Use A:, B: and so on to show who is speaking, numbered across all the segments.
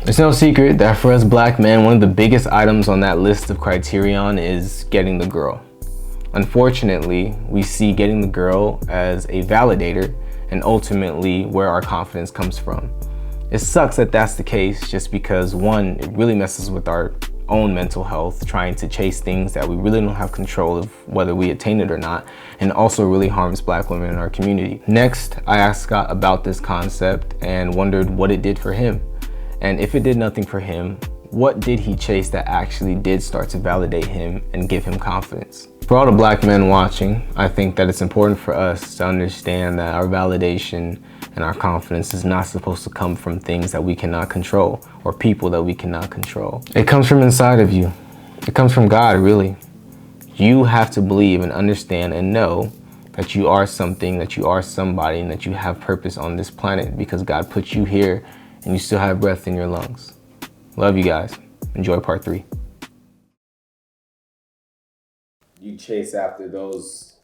A: It's no secret that for us black men, one of the biggest items on that list of criterion is getting the girl. Unfortunately, we see getting the girl as a validator and ultimately where our confidence comes from. It sucks that that's the case just because one, it really messes with our own mental health, trying to chase things that we really don't have control of whether we attain it or not, and also really harms black women in our community. Next, I asked Scott about this concept and wondered what it did for him. And if it did nothing for him, what did he chase that actually did start to validate him and give him confidence? For all the black men watching, I think that it's important for us to understand that our validation and our confidence is not supposed to come from things that we cannot control or people that we cannot control. It comes from inside of you. It comes from God, really. You have to believe and understand and know that you are something, that you are somebody, and that you have purpose on this planet because God put you here and you still have breath in your lungs. Love you guys. Enjoy part 3.
B: You chase after those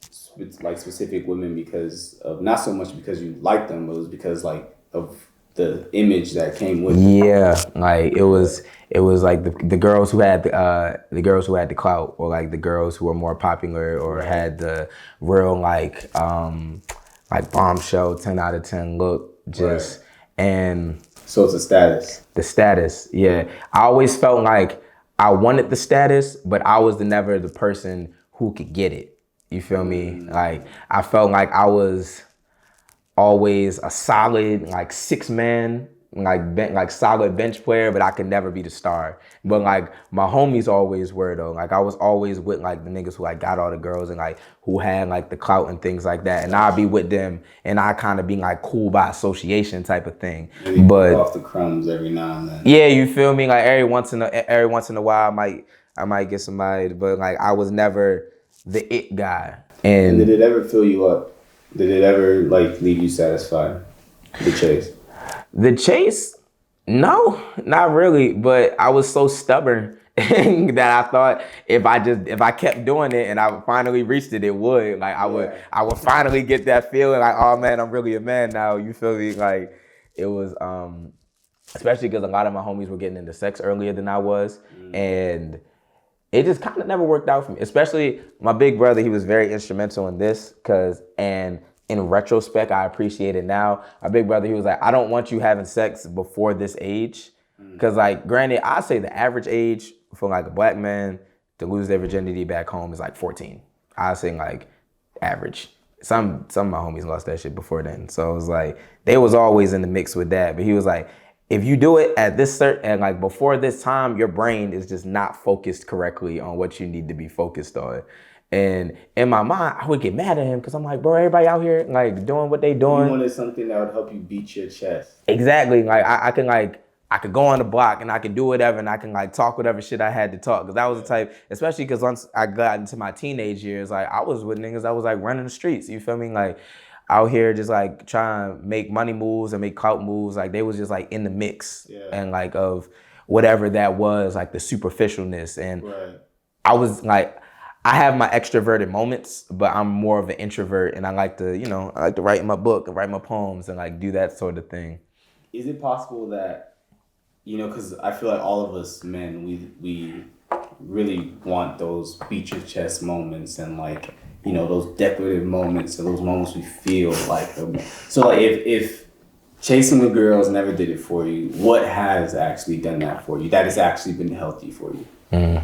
B: like specific women because of, not so much because you like them, but it was because like of the image that came with it.
C: Yeah, like it was like the girls who had the girls who had the clout, or like the girls who were more popular or had the real like bombshell 10 out of 10 look, just and
B: so it's a status.
C: The status, yeah. I always felt like I wanted the status, but I was never the person who could get it. You feel me? Like I felt like I was always a solid like 6-man, like solid bench player, but I could never be the star. But like my homies always were though. Like I was always with like the niggas who like got all the girls and like who had like the clout and things like that. And I'd be with them and I kind of be like cool by association type of thing.
B: Maybe
C: but
B: off the crumbs every now and then.
C: Yeah, you feel me? Like every once in a while I might get somebody, but like I was never the it guy.
B: And did it ever fill you up? Did it ever like leave you satisfied? The chase?
C: The chase? No, not really. But I was so stubborn that I thought if I kept doing it and I finally reached it, it would. Like I would finally get that feeling like, oh man, I'm really a man now. You feel me? Like it was especially because a lot of my homies were getting into sex earlier than I was. And it just kind of never worked out for me. Especially my big brother, he was very instrumental in this and in retrospect, I appreciate it now. My big brother, he was like, I don't want you having sex before this age. Because like, granted, I say the average age for like a black man to lose their virginity back home is like 14. I say like average. Some of my homies lost that shit before then. So it was like, they was always in the mix with that. But he was like, if you do it at this and like before this time, your brain is just not focused correctly on what you need to be focused on. And in my mind, I would get mad at him because I'm like, bro, everybody out here like doing what they doing.
B: You wanted something that would help you beat your chest.
C: Exactly. Like I could go on the block and I could do whatever and I can like talk whatever shit I had to talk. Because that was the type, especially because once I got into my teenage years, like I was with niggas, I was like running the streets. You feel me? Like out here just like trying to make money moves and make clout moves. Like they was just like in the mix and like of whatever that was, like the superficialness. And I was like, I have my extroverted moments, but I'm more of an introvert and I like to, I like to write in my book and write my poems and like do that sort of thing.
B: Is it possible that, because I feel like all of us men, we really want those beat your chest moments and like, those declarative moments and those moments we feel like. So like if chasing the girls never did it for you, what has actually done that for you? That has actually been healthy for you?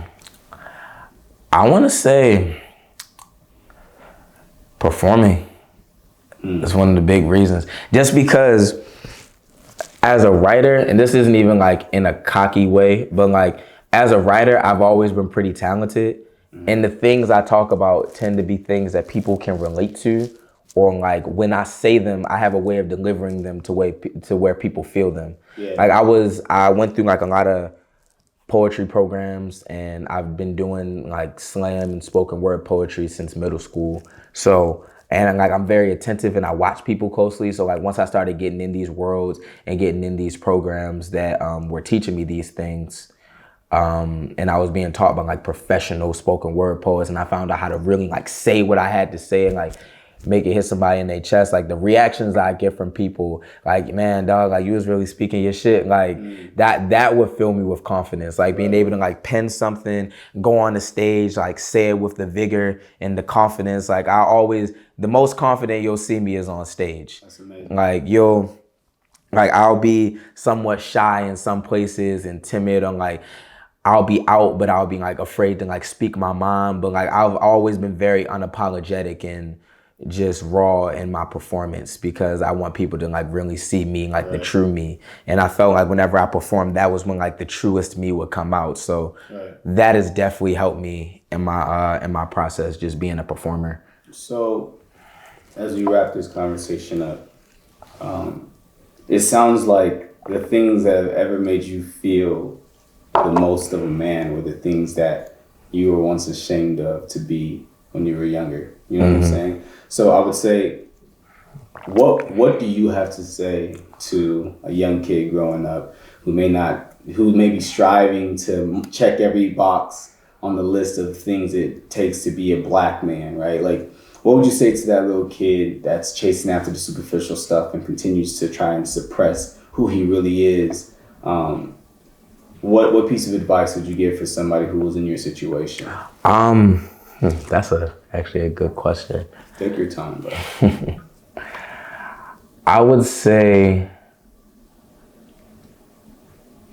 C: I want to say performing is one of the big reasons. Just because as a writer, and this isn't even like in a cocky way, but like as a writer, I've always been pretty talented. And the things I talk about tend to be things that people can relate to, or like when I say them, I have a way of delivering them to where people feel them. Yeah. Like I went through like a lot of poetry programs and I've been doing like slam and spoken word poetry since middle school. So, and like I'm very attentive and I watch people closely. So like once I started getting in these worlds and getting in these programs that were teaching me these things, and I was being taught by like professional spoken word poets, and I found out how to really like say what I had to say and like make it hit somebody in their chest. Like the reactions I get from people, like, man, dog, like you was really speaking your shit. Like that would fill me with confidence. Like being able to like pen something, go on the stage, like say it with the vigor and the confidence. Like the most confident you'll see me is on stage.
B: That's amazing.
C: Like I'll be somewhat shy in some places and timid. I'm like, I'll be out, but I'll be like afraid to like speak my mind. But like I've always been very unapologetic and just raw in my performance because I want people to like really see me, like the true me. And I felt like whenever I performed, that was when like the truest me would come out. So that has definitely helped me in my process, just being a performer.
B: So as we wrap this conversation up, it sounds like the things that have ever made you feel the most of a man were the things that you were once ashamed of to be when you were younger. You know what I'm saying? So I would say, what do you have to say to a young kid growing up who may be striving to check every box on the list of things it takes to be a black man, right? Like, what would you say to that little kid that's chasing after the superficial stuff and continues to try and suppress who he really is? What piece of advice would you give for somebody who was in your situation?
C: That's actually a good question.
B: Take your time, bro.
C: I would say,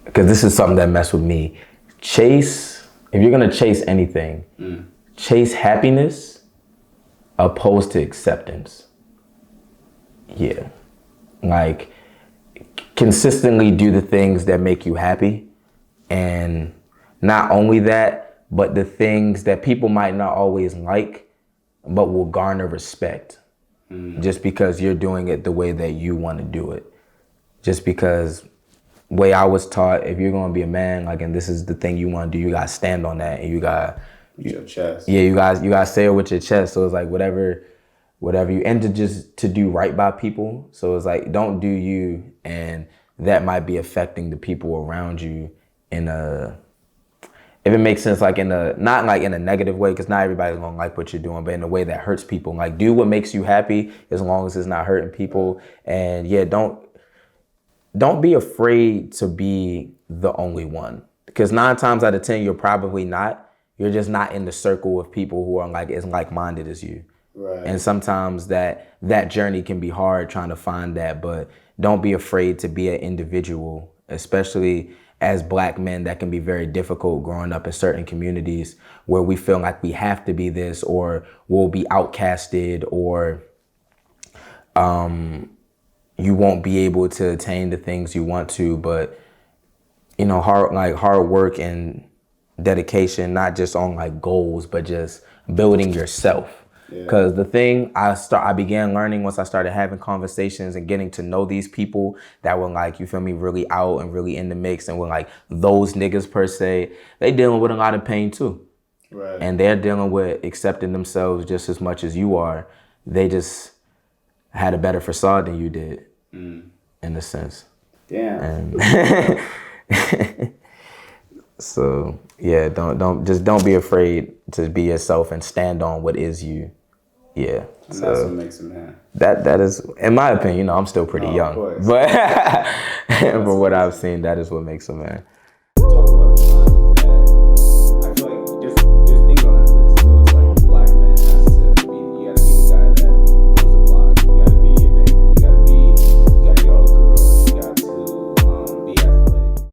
C: because this is something that messed with me, if you're gonna chase anything, chase happiness opposed to acceptance. Yeah. Like, consistently do the things that make you happy. And not only that, but the things that people might not always like, but will garner respect. Just because you're doing it the way that you want to do it. Just because way I was taught, if you're going to be a man, like, and this is the thing you want to do, you got to stand on that, and you got
B: your chest.
C: Yeah, you got to say it with your chest. So it's like whatever you, and to do right by people. So it's like, don't do you, and that might be affecting the people around you if it makes sense, like not like in a negative way, because not everybody's gonna like what you're doing, but in a way that hurts people. Like, do what makes you happy as long as it's not hurting people. And yeah, don't be afraid to be the only one, because 9 times out of 10 you're probably not. You're just not in the circle of people who are like as like-minded as you.
B: Right.
C: And sometimes that journey can be hard, trying to find that, but don't be afraid to be an individual, especially as black men. That can be very difficult growing up in certain communities where we feel like we have to be this, or we'll be outcasted, or you won't be able to attain the things you want to. But hard work and dedication, not just on like goals, but just building yourself. Because the thing I began learning once I started having conversations and getting to know these people that were like, you feel me, really out and really in the mix, and were like those niggas per se, they dealing with a lot of pain too.
B: Right.
C: And they're dealing with accepting themselves just as much as you are. They just had a better facade than you did, in a sense.
B: Damn.
C: And so yeah, don't be afraid to be yourself and stand on what is you. Yeah.
B: And
C: so
B: that's what makes a man.
C: That is, in my opinion, I'm still pretty young, but from what I've seen, that is what makes a man.
B: Talk about